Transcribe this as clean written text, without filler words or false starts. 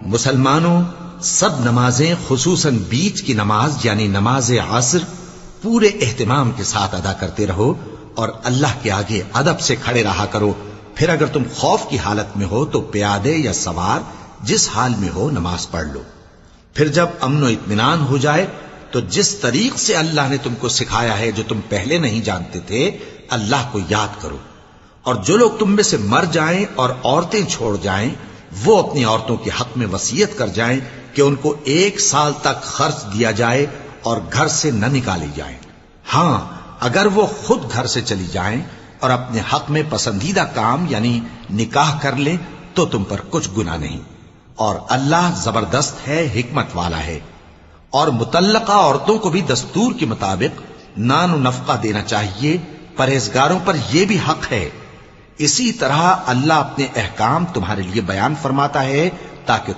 مسلمانوں، سب نمازیں خصوصاً بیچ کی نماز یعنی نماز عصر پورے اہتمام کے ساتھ ادا کرتے رہو اور اللہ کے آگے ادب سے کھڑے رہا کرو. پھر اگر تم خوف کی حالت میں ہو تو پیادے یا سوار جس حال میں ہو نماز پڑھ لو. پھر جب امن و اطمینان ہو جائے تو جس طریق سے اللہ نے تم کو سکھایا ہے جو تم پہلے نہیں جانتے تھے اللہ کو یاد کرو. اور جو لوگ تم میں سے مر جائیں اور عورتیں چھوڑ جائیں وہ اپنی عورتوں کے حق میں وصیت کر جائیں کہ ان کو 1 سال تک خرچ دیا جائے اور گھر سے نہ نکالی جائیں. ہاں اگر وہ خود گھر سے چلی جائیں اور اپنے حق میں پسندیدہ کام یعنی نکاح کر لیں تو تم پر کچھ گناہ نہیں. اور اللہ زبردست ہے، حکمت والا ہے. اور مطلقہ عورتوں کو بھی دستور کے مطابق نان و نفقہ دینا چاہیے. پرہیزگاروں پر یہ بھی حق ہے. اسی طرح اللہ اپنے احکام تمہارے لیے بیان فرماتا ہے تاکہ